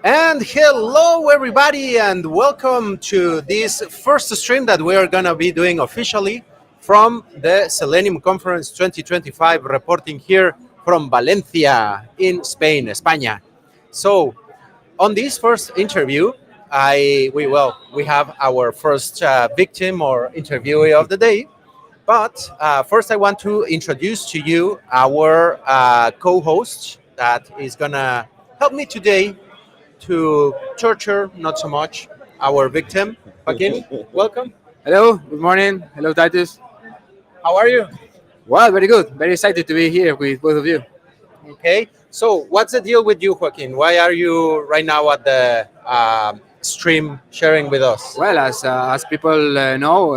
And hello, everybody, and welcome to this first stream that we are going to be doing officially from the Selenium Conference 2025, reporting here from Valencia in Spain, España. So, on this first interview, we have our first victim or interviewee of the day. But first, I want to introduce to you our co-host that is gonna help me today to torture, not so much, our victim. Joaquin, welcome. Hello, good morning. Hello, Titus. How are you? Well, very good. Very excited to be here with both of you. Okay. So, what's the deal with you, Joaquin? Why are you right now at the stream sharing with us? Well, as people know,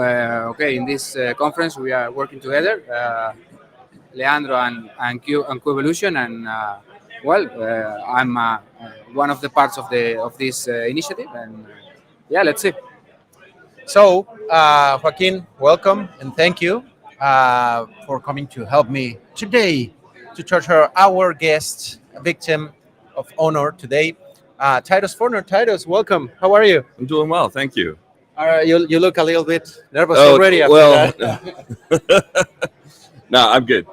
okay, in this conference we are working together, Leandro and Q Evolution, and I'm one of the parts of this initiative, and yeah, let's see. So, Joaquin, welcome and thank you for coming to help me today to torture our guest, victim of honor today, Titus Fortner. Titus, welcome. How are you? I'm doing well, thank you. You look a little bit nervous Oh, already after well, that. no, I'm good.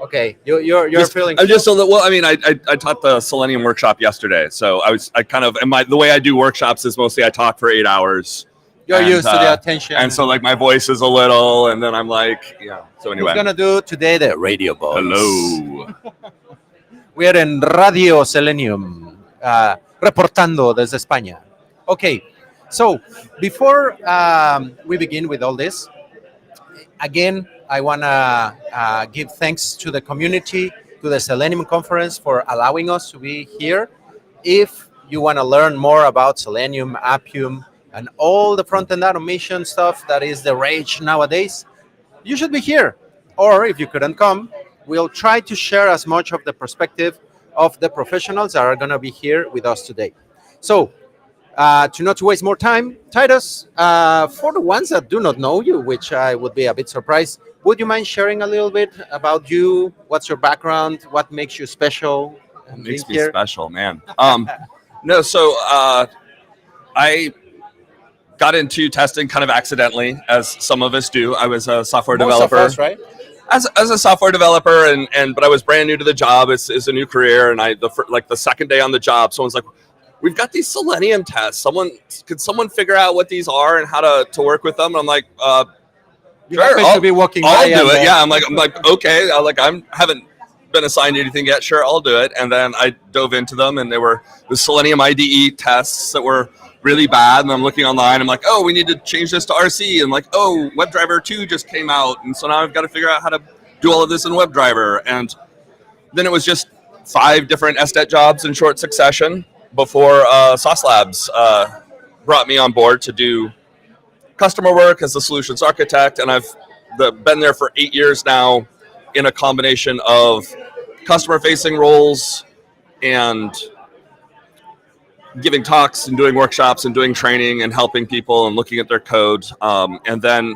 Okay, you're feeling. I'm just a little. Well, I mean, I taught the Selenium workshop yesterday, so I kind of and the way I do workshops is mostly I talk for 8 hours. You're and, used to the attention, and so like my voice is a little, and then I'm like, yeah. So anyway, we're gonna do today the radio voice. hello. We are en Radio Selenium, reportando desde España. Okay, so before we begin with all this, again, I want to give thanks to the community, to the Selenium Conference for allowing us to be here. If you want to learn more about Selenium, Appium, and all the front-end automation stuff that is the rage nowadays, you should be here. Or if you couldn't come, we'll try to share as much of the perspective of the professionals that are going to be here with us today. So, to not to waste more time, Titus, for the ones that do not know you, which I would be a bit surprised, would you mind sharing a little bit about you? What's your background? What makes you special? What makes me special, man? No, so I got into testing kind of accidentally, as some of us do. I was a software developer, Most of us, right? As a software developer, and but I was brand new to the job. It's a new career, and the second day on the job, someone's like, "We've got these Selenium tests. Could someone figure out what these are and how to work with them?" And I'm like, Sure, I'll be walking I'll by do and, it. Yeah, I'm like, okay. I haven't been assigned anything yet. Sure, I'll do it. And then I dove into them, and they were the Selenium IDE tests that were really bad. And I'm looking online. I'm like, oh, we need to change this to RC. And like, oh, WebDriver 2 just came out, and so now I've got to figure out how to do all of this in WebDriver. And then it was just 5 different SDET jobs in short succession before Sauce Labs brought me on board to do customer work as a solutions architect, and I've been there for 8 years now in a combination of customer-facing roles and giving talks and doing workshops and doing training and helping people and looking at their code. And then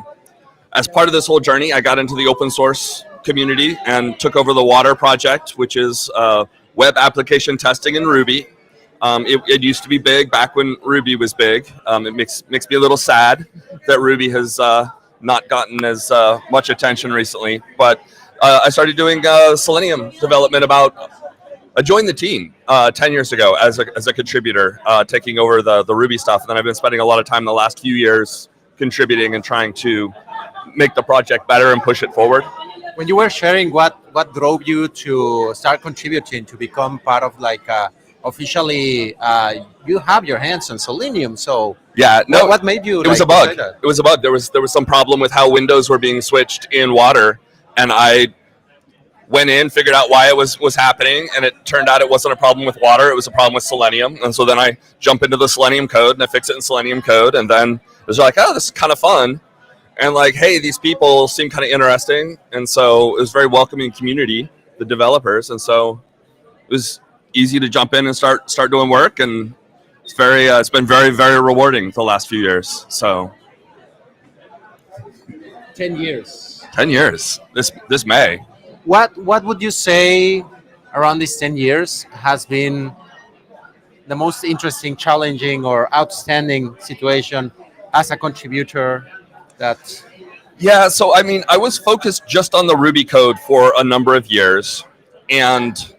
as part of this whole journey, I got into the open source community and took over the Watir project, which is web application testing in Ruby. It used to be big back when Ruby was big. It makes me a little sad that Ruby has not gotten as much attention recently. But I started doing Selenium development I joined the team 10 years ago as a contributor, taking over the Ruby stuff. And then I've been spending a lot of time the last few years contributing and trying to make the project better and push it forward. When you were sharing, what drove you to start contributing, to become part of officially, you have your hands on Selenium, so yeah, no. What made you? It was a bug. It was a bug. There was some problem with how Windows were being switched in Watir, and I went in, figured out why it was happening, and it turned out it wasn't a problem with Watir. It was a problem with Selenium, and so then I jump into the Selenium code and I fix it in Selenium code, and then it was like, oh, this is kind of fun, and like, hey, these people seem kind of interesting, and so it was a very welcoming community, the developers, and so it was easy to jump in and start doing work, and it's been very, very rewarding the last few years. So 10 years. 10 years this May. What would you say around these 10 years has been the most interesting, challenging, or outstanding situation as a contributor? That Yeah, so I mean, I was focused just on the Ruby code for a number of years, and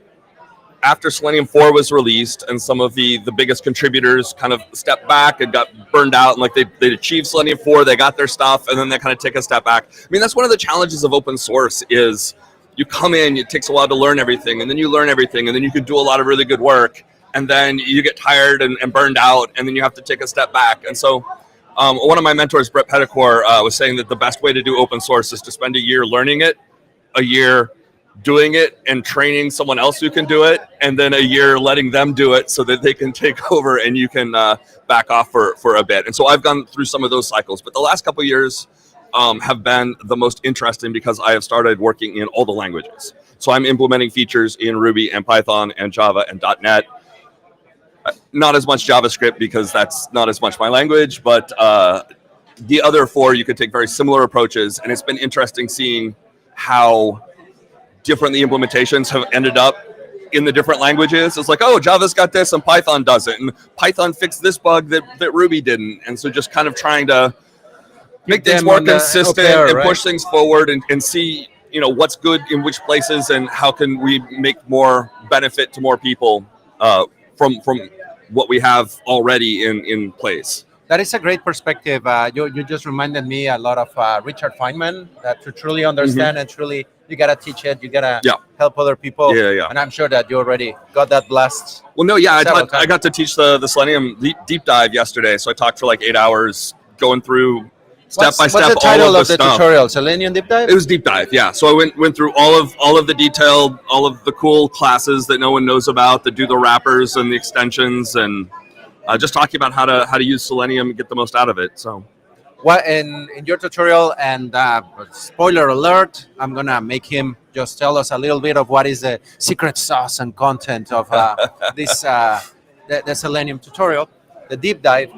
after Selenium 4 was released and some of the biggest contributors kind of stepped back and got burned out, and like they achieved Selenium 4, they got their stuff, and then they kind of take a step back. I mean, that's one of the challenges of open source is you come in, it takes a while to learn everything, and then you learn everything, and then you can do a lot of really good work, and then you get tired and burned out, and then you have to take a step back. And so one of my mentors, Brett Petticore, was saying that the best way to do open source is to spend a year learning it, a year doing it and training someone else who can do it, and then a year letting them do it so that they can take over and you can back off for a bit. And so I've gone through some of those cycles, but the last couple of years have been the most interesting because I have started working in all the languages. So I'm implementing features in Ruby and Python and Java and .NET. Not as much JavaScript because that's not as much my language, but the other four you could take very similar approaches, and it's been interesting seeing how different the implementations have ended up in the different languages. It's like, oh, Java's got this and Python doesn't, and Python fixed this bug that Ruby didn't. And so just kind of trying to make things more consistent and push things forward and see, you know, what's good in which places and how can we make more benefit to more people from what we have already in place. That is a great perspective. You just reminded me a lot of Richard Feynman, that to truly understand and truly, you got to teach it, you got to help other people. Yeah. And I'm sure that you already got that blast. Well, no, yeah, I got to teach the Selenium deep dive yesterday. So I talked for like 8 hours going through step by step. What's the title all of the tutorial? Selenium deep dive? It was deep dive, yeah. So I went through all of the detailed, all of the cool classes that no one knows about, that do the wrappers and the extensions, and just talking about how to use Selenium and get the most out of it. So, what in your tutorial, and spoiler alert, I'm gonna make him just tell us a little bit of what is the secret sauce and content of this the Selenium tutorial, the deep dive.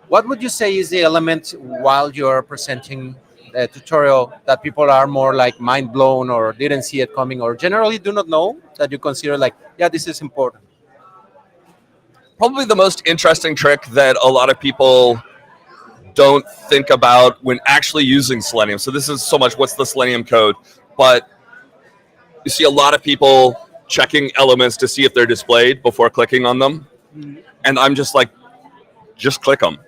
What would you say is the element while you're presenting the tutorial that people are more like mind blown or didn't see it coming or generally do not know, that you consider like, yeah, this is important? Probably the most interesting trick that a lot of people don't think about when actually using Selenium. So this is so much what's the Selenium code, but you see a lot of people checking elements to see if they're displayed before clicking on them. And I'm just like, just click them.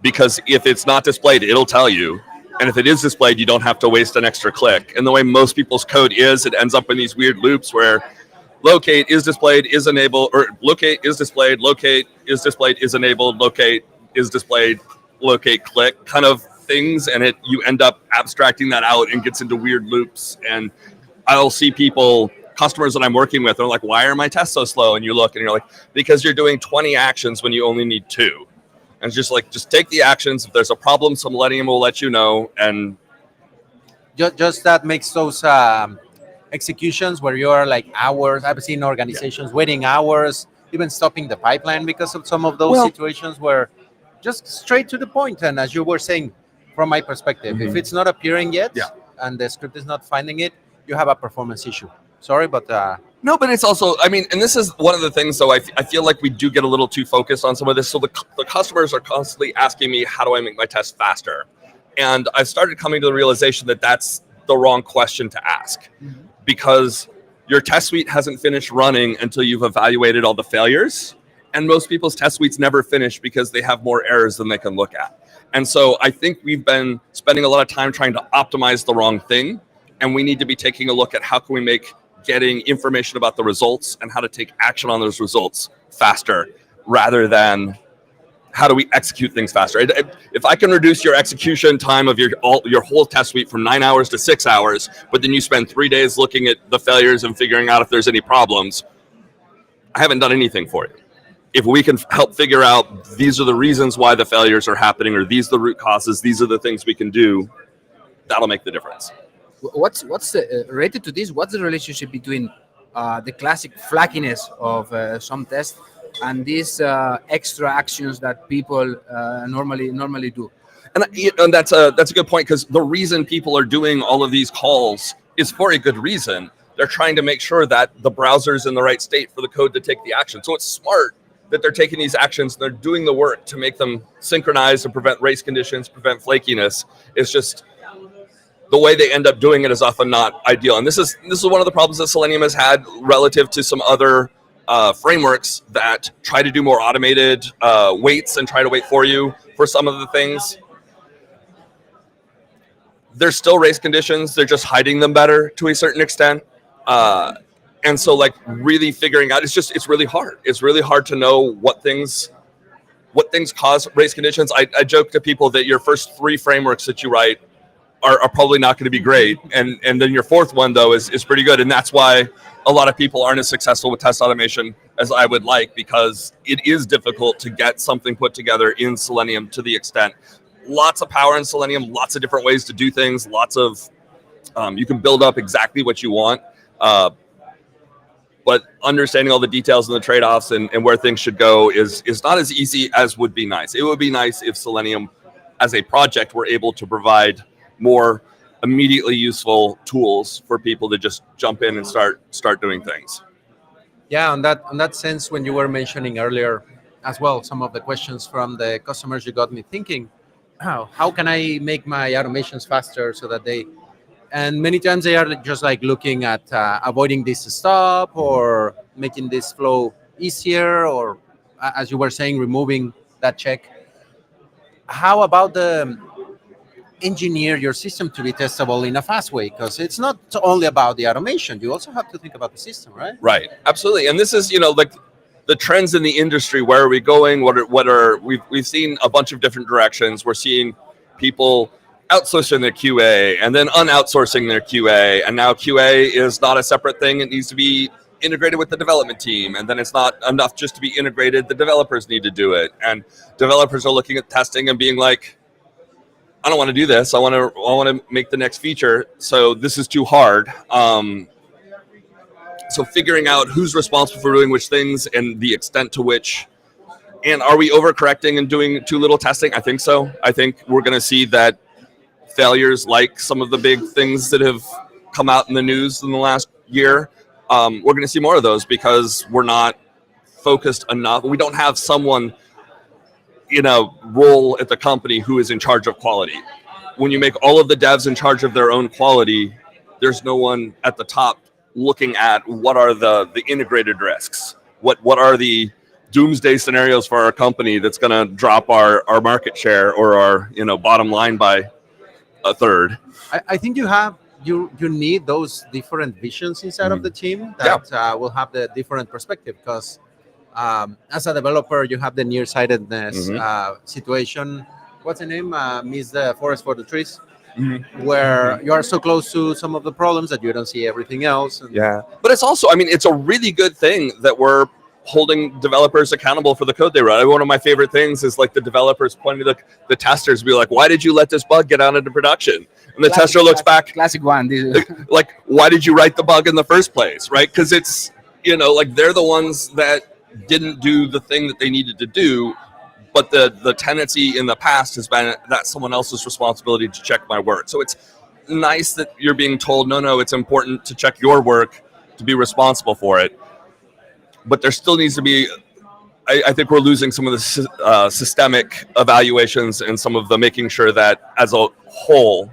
Because if it's not displayed, it'll tell you. And if it is displayed, you don't have to waste an extra click. And the way most people's code is, it ends up in these weird loops where locate is displayed, is enabled, or locate is displayed, locate is displayed, is enabled, locate is displayed, locate, click kind of things. And you end up abstracting that out and gets into weird loops. And I'll see customers that I'm working with, are like, why are my tests so slow? And you look and you're like, because you're doing 20 actions when you only need 2. And it's just like, just take the actions. If there's a problem, Selenium will let you know. And just that makes those executions where you are like hours. I've seen organizations waiting hours, even stopping the pipeline because of some of those situations where just straight to the point. And as you were saying, from my perspective, if it's not appearing yet and the script is not finding it, you have a performance issue. Sorry, but no, but it's also, I mean, and this is one of the things, though, I feel like we do get a little too focused on some of this. So the customers are constantly asking me, how do I make my tests faster? And I've started coming to the realization that that's the wrong question to ask, because your test suite hasn't finished running until you've evaluated all the failures. And most people's test suites never finish because they have more errors than they can look at. And so I think we've been spending a lot of time trying to optimize the wrong thing. And we need to be taking a look at how can we make getting information about the results and how to take action on those results faster, rather than how do we execute things faster. If I can reduce your execution time of your whole test suite from 9 hours to 6 hours, but then you spend 3 days looking at the failures and figuring out if there's any problems, I haven't done anything for you. If we can help figure out these are the reasons why the failures are happening, or these are the root causes, these are the things we can do, that'll make the difference. What's related to this? What's the relationship between the classic flackiness of some tests and these extra actions that people normally do? And that's a good point, because the reason people are doing all of these calls is for a good reason. They're trying to make sure that the browser's in the right state for the code to take the action. So it's smart that they're taking these actions, they're doing the work to make them synchronized and prevent race conditions, prevent flakiness. It's just the way they end up doing it is often not ideal. And this is one of the problems that Selenium has had relative to some other frameworks that try to do more automated waits and try to wait for you for some of the things. There's still race conditions. They're just hiding them better to a certain extent. And so like really figuring out, it's really hard. It's really hard to know what things cause race conditions. I joke to people that your first 3 frameworks that you write are probably not going to be great. And then your 4th one though is pretty good. And that's why a lot of people aren't as successful with test automation as I would like, because it is difficult to get something put together in Selenium to the extent. Lots of power in Selenium, lots of different ways to do things, lots of, you can build up exactly what you want. But understanding all the details and the trade-offs and where things should go is not as easy as would be nice. It would be nice if Selenium as a project were able to provide more immediately useful tools for people to just jump in and start doing things. Yeah, on that sense, when you were mentioning earlier as well, some of the questions from the customers, you got me thinking, how can I make my automations faster so that and many times they are just like looking at avoiding this stop or making this flow easier, or as you were saying, removing that check. How about the engineer your system to be testable in a fast way? Because it's not only about the automation. You also have to think about the system, right? Right. Absolutely. And this is, like the trends in the industry. Where are we going? We've seen a bunch of different directions. We're seeing people outsourcing their QA and then unoutsourcing their QA. And now QA is not a separate thing. It needs to be integrated with the development team. And then it's not enough just to be integrated. The developers need to do it. And developers are looking at testing and being like, I don't want to do this. I want to make the next feature. So this is too hard. So figuring out who's responsible for doing which things and the extent to which, and are we overcorrecting and doing too little testing? I think so. I think we're going to see that failures like some of the big things that have come out in the news in the last year, we're going to see more of those because we're not focused enough. We don't have someone in a role at the company who is in charge of quality. When you make all of the devs in charge of their own quality, there's no one at the top looking at what are the integrated risks, what are the doomsday scenarios for our company that's going to drop our market share or our bottom line by a third. I think you need those different visions inside of the team that will have the different perspective, because as a developer, you have the nearsightedness situation. What's the name? Miss the forest for the trees, where you are so close to some of the problems that you don't see everything else. But it's also, it's a really good thing that we're holding developers accountable for the code they write. One of my favorite things is like the developers pointing to the testers, be like, "Why did you let this bug get out into production?" And the tester looks back, classic one. Like, why did you write the bug in the first place, right? Because it's like they're the ones that didn't do the thing that they needed to do, but the tendency in the past has been that's someone else's responsibility to check my work. So it's nice that you're being told, no, it's important to check your work, to be responsible for it. But there still needs to be, I think we're losing some of the systemic evaluations and some of the making sure that as a whole,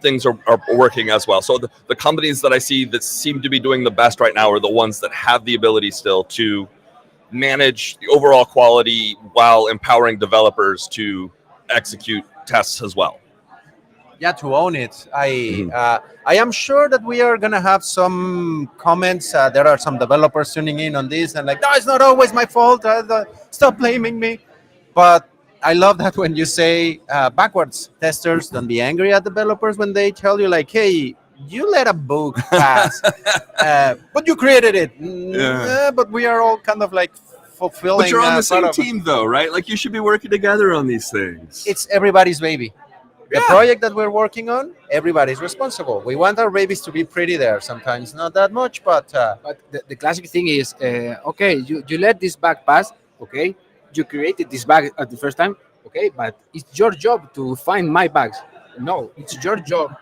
things are working as well. So the companies that I see that seem to be doing the best right now are the ones that have the ability still to manage the overall quality while empowering developers to execute tests as well. Yeah, to own it. I am sure that we are gonna have some comments. There are some developers tuning in on this and like, no, it's not always my fault. Stop blaming me. But I love that when you say backwards testers, don't be angry at developers when they tell you like, hey, you let a bug pass, but you created it. But we are all kind of like fulfilling. But you're on the same team though, right? Like you should be working together on these things. It's everybody's baby. The project that we're working on, everybody's responsible. We want our babies to be pretty there. Sometimes not that much, but the classic thing is, okay, you let this bug pass, okay? You created this bug at the first time, okay? But it's your job to find my bugs. No, it's your job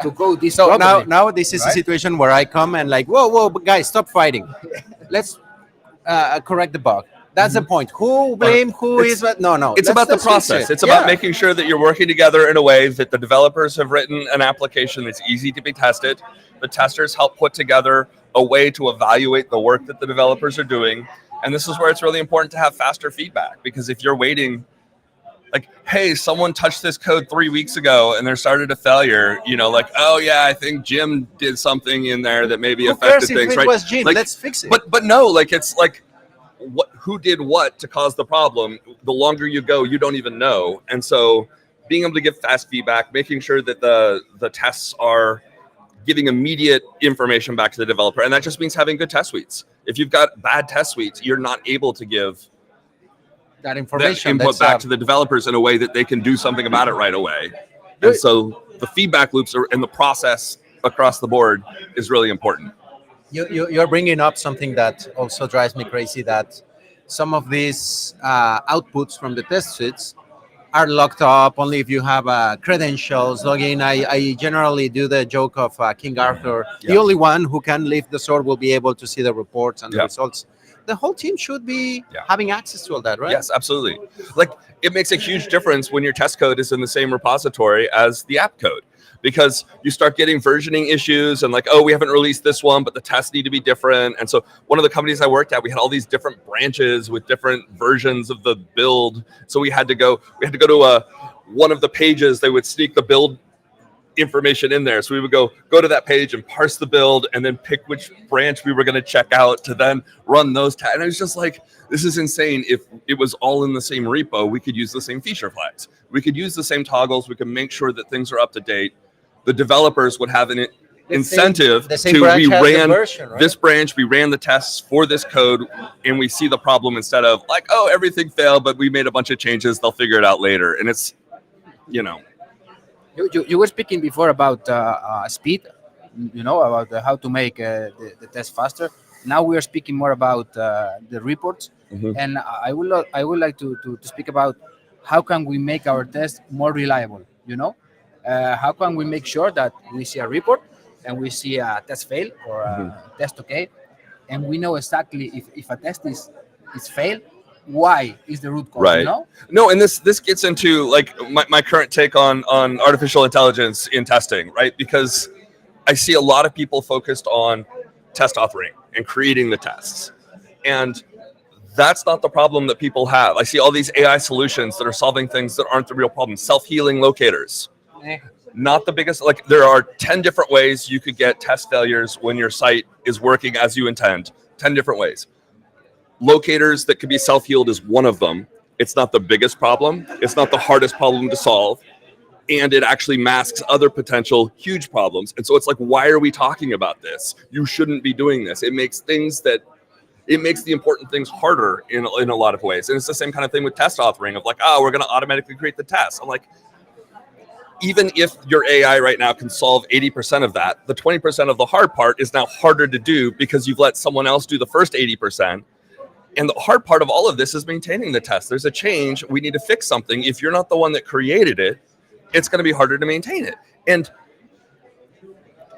to go this. So now this is a situation where I come and like, whoa, guys, stop fighting. Let's correct the bug. That's the point. Who blame? Who is what? No. It's about the process. It's about making sure that you're working together in a way that the developers have written an application that's easy to be tested. The testers help put together a way to evaluate the work that the developers are doing. And this is where it's really important to have faster feedback, because if you're waiting, like, hey, someone touched this code 3 weeks ago and there started a failure, like, oh yeah, I think Jim did something in there that maybe affected things, right? Was Jim? Like, let's fix it. But no, like, it's like, who did what to cause the problem? The longer you go, you don't even know. And so being able to give fast feedback, making sure that the tests are giving immediate information back to the developer. And that just means having good test suites. If you've got bad test suites, you're not able to give that information, that input back to the developers in a way that they can do something about it right away. And so the feedback loops and the process across the board is really important. You're bringing up something that also drives me crazy, that some of these outputs from the test suites are locked up only if you have credentials, login. I generally do the joke of King Arthur. The only one who can lift the sword will be able to see the reports and the results. The whole team should be having access to all that, right? Yes, absolutely. Like, it makes a huge difference when your test code is in the same repository as the app code, because you start getting versioning issues and like, oh, we haven't released this one, but the tests need to be different. And so one of the companies I worked at, we had all these different branches with different versions of the build. So we had to go to one of the pages. They would sneak the build information in there. So we would go to that page and parse the build and then pick which branch we were going to check out to then run those tests. And I was just like, this is insane. If it was all in the same repo, we could use the same feature flags. We could use the same toggles. We could make sure that things are up to date. The developers would have an incentive we ran version, right? This branch, we ran the tests for this code, and we see the problem instead of like, oh, everything failed, but we made a bunch of changes. They'll figure it out later. And it's, You were speaking before about speed, about how to make the test faster. Now we are speaking more about the reports, and I would like to speak about how can we make our test more reliable. How can we make sure that we see a report and we see a test fail or a test okay, and we know exactly if a test is failed, why is the root cause, right? No, and this gets into like my current take on artificial intelligence in testing, right? Because I see a lot of people focused on test authoring and creating the tests, and that's not the problem that people have. I see all these AI solutions that are solving things that aren't the real problem. Self-healing locators, not the biggest. Like, there are 10 different ways you could get test failures when your site is working as you intend. 10 different ways. Locators that could be self-healed is one of them. It's not the biggest problem. It's not the hardest problem to solve. And it actually masks other potential huge problems. And so it's like, why are we talking about this? You shouldn't be doing this. It makes the important things harder in a lot of ways. And it's the same kind of thing with test authoring of like, oh, we're going to automatically create the test. I'm like, even if your AI right now can solve 80% of that, the 20% of the hard part is now harder to do because you've let someone else do the first 80%. And the hard part of all of this is maintaining the test. There's a change. We need to fix something. If you're not the one that created it, it's going to be harder to maintain it. And,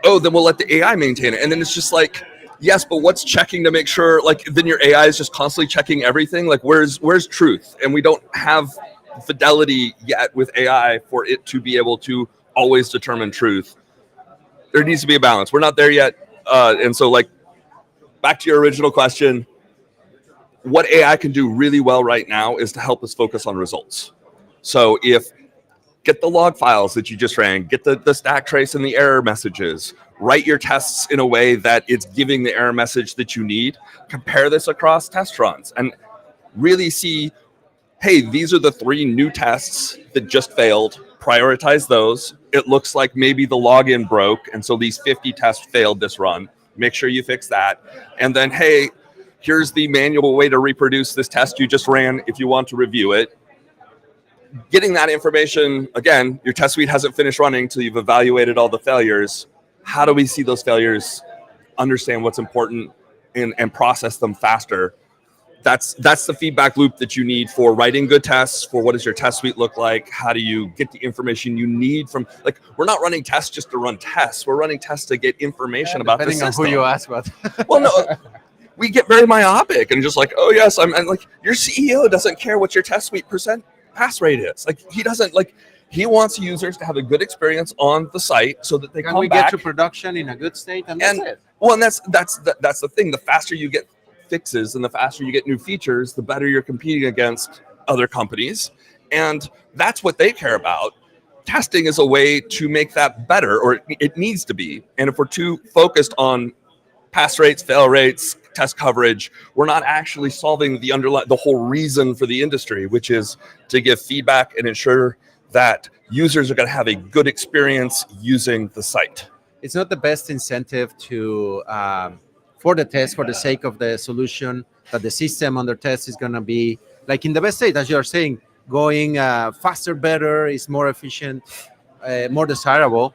oh, then we'll let the AI maintain it. And then it's just like, yes, but what's checking to make sure, like, then your AI is just constantly checking everything? Like, where's truth? And we don't have fidelity yet with AI for it to be able to always determine truth. There needs to be a balance. We're not there yet. And so, like, back to your original question, what AI can do really well right now is to help us focus on results. So if get the log files that you just ran, get the stack trace and the error messages, write your tests in a way that it's giving the error message that you need, compare this across test runs, and really see, hey, these are the 3 new tests that just failed. Prioritize those. It looks like maybe the login broke, and so these 50 tests failed this run. Make sure you fix that. And then, hey, here's the manual way to reproduce this test you just ran if you want to review it. Getting that information, again, your test suite hasn't finished running until you've evaluated all the failures. How do we see those failures, understand what's important, and process them faster? That's the feedback loop that you need for writing good tests, for what does your test suite look like? How do you get the information you need from, like, we're not running tests just to run tests. We're running tests to get information about the system. Depending on who you ask about. Well, no, we get very myopic and just like, oh yes, I'm like, your CEO doesn't care what your test suite percent pass rate is. Like he doesn't like, he wants users to have a good experience on the site so that they Can come we back. get to production in a good state, and that's it? Well, and that's the thing. The faster you get fixes and the faster you get new features, the better you're competing against other companies, and that's what they care about. Testing is a way to make that better, or it needs to be. And if we're too focused on pass rates, fail rates, test coverage, we're not actually solving the whole reason for the industry, which is to give feedback and ensure that users are going to have a good experience using the site. It's not the best incentive to for the test, for the sake of the solution, that the system under test is going to be like in the best state, as you're saying, going faster, better, is more efficient, more desirable.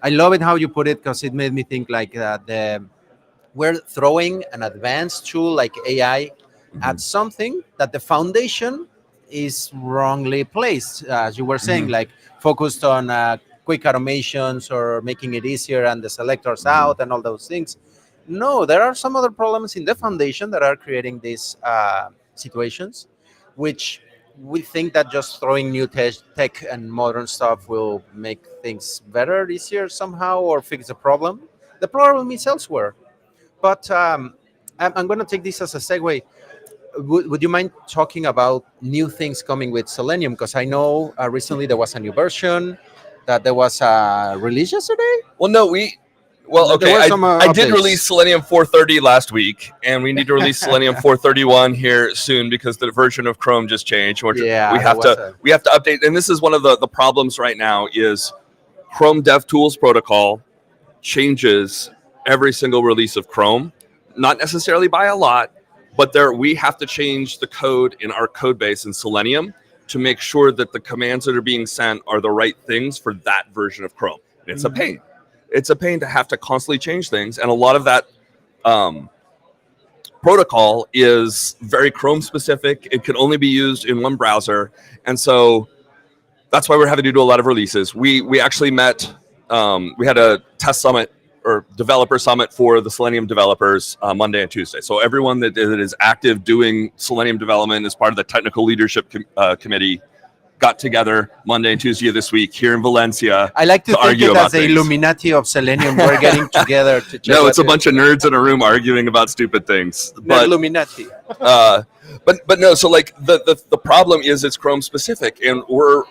I love it how you put it, because it made me think like we're throwing an advanced tool like AI at something that the foundation is wrongly placed, as you were saying, like focused on quick automations or making it easier and the selectors out and all those things. No, there are some other problems in the foundation that are creating these situations, which we think that just throwing new tech and modern stuff will make things better, easier somehow, or fix the problem. The problem is elsewhere. But I'm going to take this as a segue. Would you mind talking about new things coming with Selenium? Because I know recently there was a new version, that there was a release yesterday. Well, no, There were some, I did updates. release Selenium 4.30 last week, and we need to release Selenium 4.31 here soon because the version of Chrome just changed. Yeah, we have to update, and this is one of the problems right now is Chrome DevTools protocol changes every single release of Chrome, not necessarily by a lot, but we have to change the code in our code base in Selenium to make sure that the commands that are being sent are the right things for that version of Chrome. And it's a pain. It's a pain to have to constantly change things. And a lot of that protocol is very Chrome specific. It can only be used in one browser. And so that's why we're having to do a lot of releases. We actually met, we had a test summit or developer summit for the Selenium developers Monday and Tuesday. So everyone that is active doing Selenium development as part of the technical leadership committee got together Monday and Tuesday of this week here in Valencia. I like to think argue it about as the things. Illuminati of Selenium. We're getting together to check. No, it's a bunch of nerds in a room arguing about stupid things. But Illuminati. but no, so like the problem is it's Chrome specific, and we're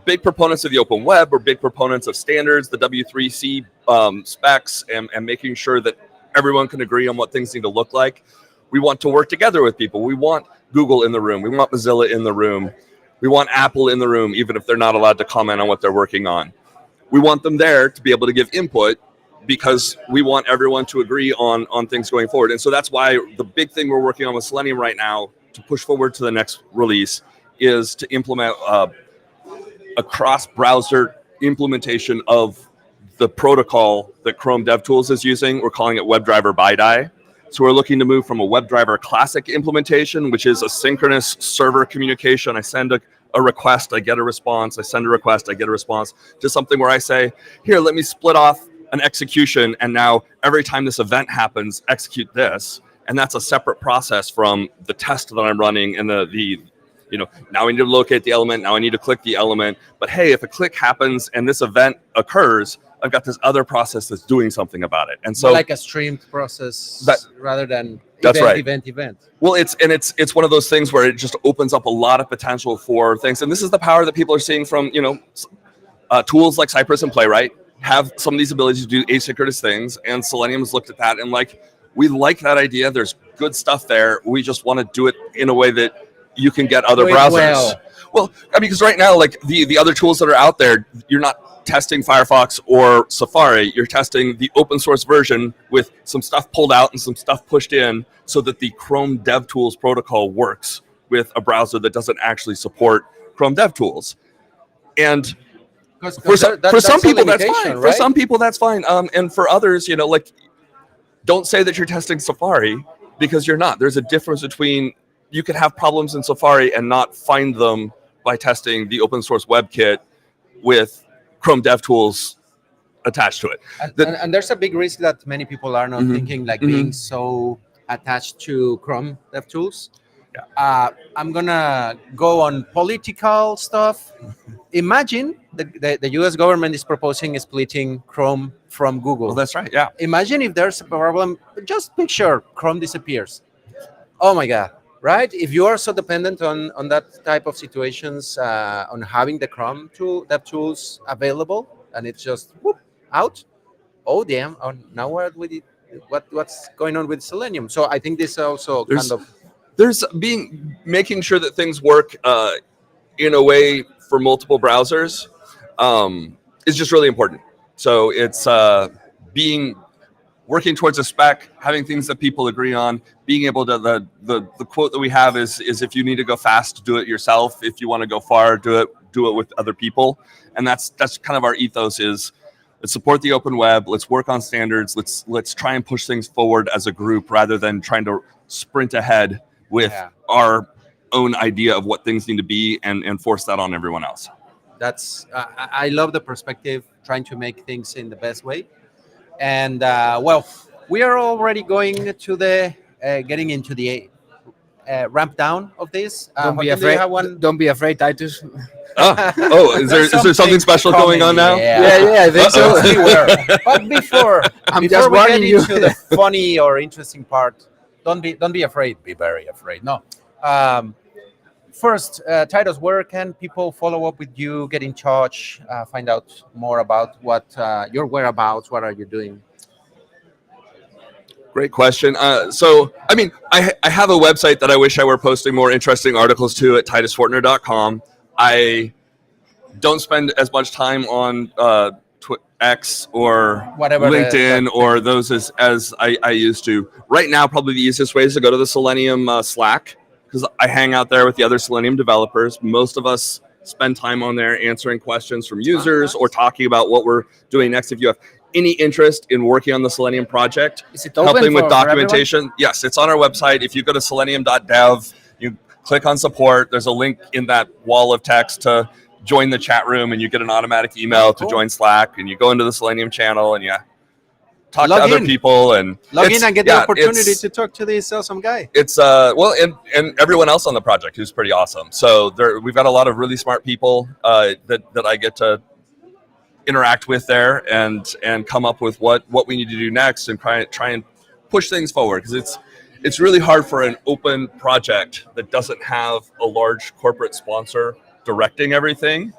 big proponents of the open web. We're big proponents of standards, the W3C specs, and making sure that everyone can agree on what things need to look like. We want to work together with people. We want Google in the room. We want Mozilla in the room. We want Apple in the room, even if they're not allowed to comment on what they're working on. We want them there to be able to give input because we want everyone to agree on things going forward. And so that's why the big thing we're working on with Selenium right now to push forward to the next release is to implement a cross-browser implementation of the protocol that Chrome DevTools is using. We're calling it WebDriver BiDi. So we're looking to move from a WebDriver Classic implementation, which is a synchronous server communication. I send a request, I get a response. I send a request, I get a response, to something where I say, here, let me split off an execution, and now every time this event happens, execute this. And that's a separate process from the test that I'm running and the now I need to locate the element, now I need to click the element. But hey, if a click happens and this event occurs, I've got this other process that's doing something about it. And so like a streamed process rather than event. Well, it's one of those things where it just opens up a lot of potential for things. And this is the power that people are seeing from, tools like Cypress and Playwright have some of these abilities to do asynchronous things. And Selenium's looked at that and we like that idea. There's good stuff there. We just want to do it in a way that you can get other browsers. Well, I mean, because right now, like the other tools that are out there, you're not testing Firefox or Safari. You're testing the open source version with some stuff pulled out and some stuff pushed in so that the Chrome DevTools protocol works with a browser that doesn't actually support Chrome DevTools. And for some people, that's fine. Right? For some people, that's fine. And for others, don't say that you're testing Safari because you're not. There's a difference between you could have problems in Safari and not find them by testing the open source WebKit with Chrome DevTools attached to it. And there's a big risk that many people are not thinking, being so attached to Chrome DevTools. Yeah. I'm gonna go on political stuff. Imagine the U.S. government is proposing splitting Chrome from Google. Well, that's right. Yeah. Imagine if there's a problem. Just picture Chrome disappears. Oh my God! Right? If you are so dependent on that type of situations, on having the Chrome DevTools available, and it's just whoop, out. Oh damn! Oh, now what's going on with Selenium? So I think this also There's kind of there's making sure that things work in a way for multiple browsers is just really important. So it's working towards a spec, having things that people agree on, being able to the quote that we have is if you need to go fast, do it yourself. If you want to go far, do it with other people. And that's kind of our ethos is let's support the open web, let's work on standards, let's try and push things forward as a group rather than trying to sprint ahead with our own idea of what things need to be and force that on everyone else. That's I love the perspective, trying to make things in the best way. And well, we are already going to the getting into the ramp down of this. Don't be Joaquin, do you afraid. have one? Don't be afraid, Titus. Is there something special going on now? Yeah, I think so. Let's beware. But before I'm we just get warning you. into the funny or interesting part, don't be afraid. Be very afraid. No. First, Titus, where can people follow up with you, get in touch, find out more about what your whereabouts? What are you doing? Great question. So, I mean, I have a website that I wish I were posting more interesting articles to at titusfortner.com. I don't spend as much time on X or Whatever LinkedIn or those as I used to. Right now, probably the easiest way is to go to the Selenium Slack, because I hang out there with the other Selenium developers. Most of us spend time on there answering questions from users or talking about what we're doing next. If you have any interest in working on the Selenium project, Is it open helping with for documentation, yes, it's on our website. If you go to selenium.dev, you click on support. There's a link in that wall of text to join the chat room, and you get an automatic email to join Slack, and you go into the Selenium channel, and you talk to other people and log in and get the opportunity to talk to this awesome guy. It's and everyone else on the project who's pretty awesome. So we've got a lot of really smart people that I get to interact with there and come up with what we need to do next and try and push things forward, because it's really hard for an open project that doesn't have a large corporate sponsor directing everything.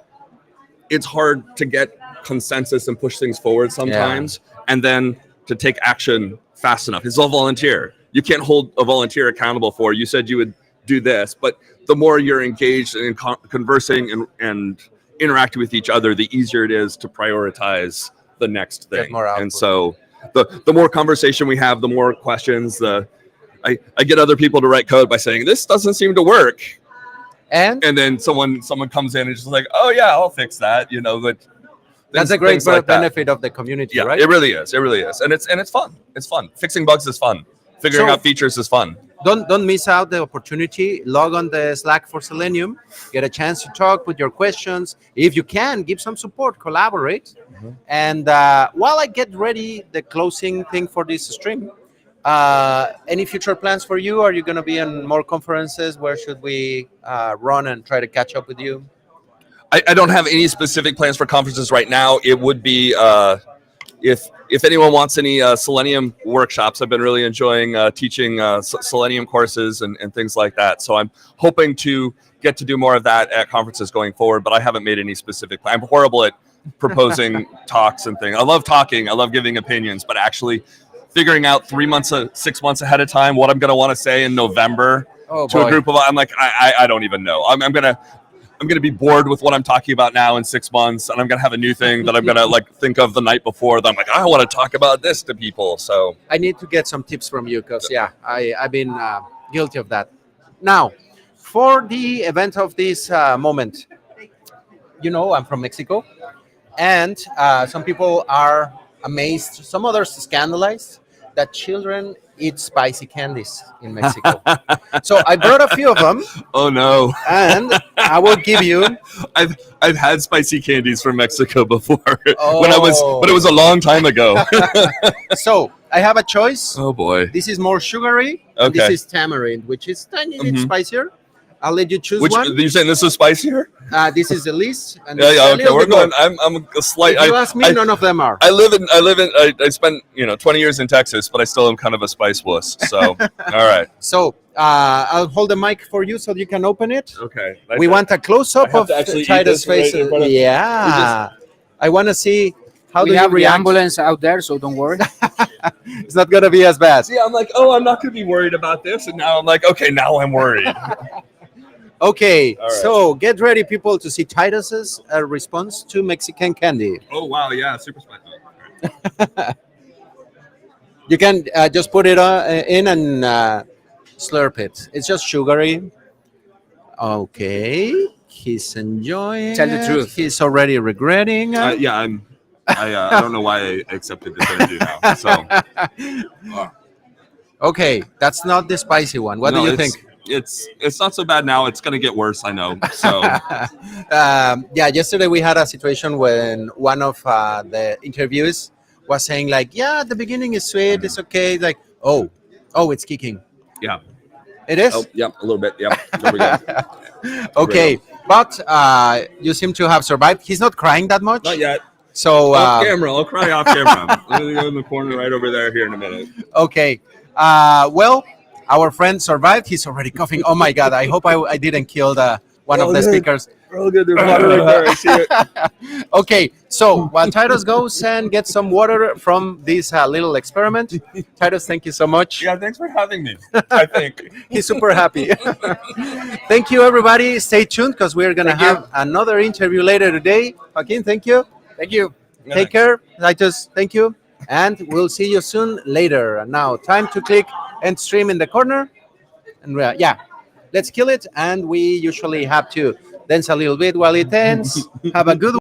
It's hard to get consensus and push things forward sometimes, and then to take action fast enough. It's all volunteer. You can't hold a volunteer accountable for, you said you would do this, but the more you're engaged in conversing and interacting with each other, the easier it is to prioritize the next thing. And so the more conversation we have, the more questions, I get other people to write code by saying, this doesn't seem to work. And then someone comes in and just like, oh yeah, I'll fix that. But that's a great benefit of the community, right? It really is. It really is. And it's fun. It's fun. Fixing bugs is fun. Figuring out features is fun. Don't miss out the opportunity. Log on the Slack for Selenium. Get a chance to talk, put your questions. If you can, give some support, collaborate. Mm-hmm. And while I get ready the closing thing for this stream, any future plans for you? Are you going to be in more conferences? Where should we run and try to catch up with you? I don't have any specific plans for conferences right now. It would be if anyone wants any Selenium workshops. I've been really enjoying teaching Selenium courses and things like that. So I'm hoping to get to do more of that at conferences going forward, but I haven't made any specific plan. I'm horrible at proposing talks and things. I love talking. I love giving opinions, but actually figuring out 6 months ahead of time what I'm going to want to say in November to a group of, I'm like, I don't even know. I'm going to be bored with what I'm talking about now in 6 months, and I'm going to have a new thing that I'm going to think of the night before that I'm like, I want to talk about this to people. So I need to get some tips from you, because I've been guilty of that. Now, for the event of this moment, I'm from Mexico, and some people are amazed, some others scandalized that children eat spicy candies in Mexico. So I brought a few of them. Oh no! And I will give you. I've had spicy candies from Mexico before, but it was a long time ago. So I have a choice. Oh boy. This is more sugary. And this Okay. is tamarind, which is tiny bit Mhm. spicier. I'll let you choose Which one. you're saying this is spicier? This is the least. And Yeah, this is yeah. a Okay, little we're bit more. going. I'm a slight. If you ask me, none of them are. I live in. I spent 20 years in Texas, but I still am kind of a spice wuss. So, all right. So I'll hold the mic for you so you can open it. Okay. We want a close I up have of to actually eat Titus' this right face. in front of- Yeah. I want to see how we do you have the react. ambulance out there, so don't worry. It's not gonna be as bad. See, I'm like, oh, I'm not going to be worried about this, and now I'm like, okay, now I'm worried. Okay, All right. so get ready, people, to see Titus's response to Mexican candy. Oh wow, yeah, super spicy. You can just put it in and slurp it. It's just sugary. Okay, he's enjoying. Tell the it. truth. He's already regretting. Yeah, I don't know why I accepted this interview now. So Okay, that's not the spicy one. What do you think? It's not so bad now. It's gonna get worse, I know. So Yeah, yesterday we had a situation when one of the interviewees was saying like, yeah, the beginning is sweet, it's okay. Like, oh, it's kicking. yeah. It is? Oh, yeah, a little bit. Yeah. There we go. Okay, but you seem to have survived. He's not crying that much. Not yet. So, Off camera. I'll cry off camera. I'm gonna go in the corner right over there here in a minute. okay. Well, our friend survived. He's already coughing. Oh my God, I hope I didn't kill one of the speakers. Real good. There's water right there. I see it. Okay, so while Titus goes and gets some water from this little experiment, Titus, thank you so much. Yeah, thanks for having me. I think. He's super happy. Thank you, everybody. Stay tuned because we're going to have another interview later today. Joaquin, thank you. Thank you. Take care. Titus, thank you. And we'll see you soon later. Now, time to click end stream in the corner. And yeah, let's kill it. And we usually have to dance a little bit while it ends. Have a good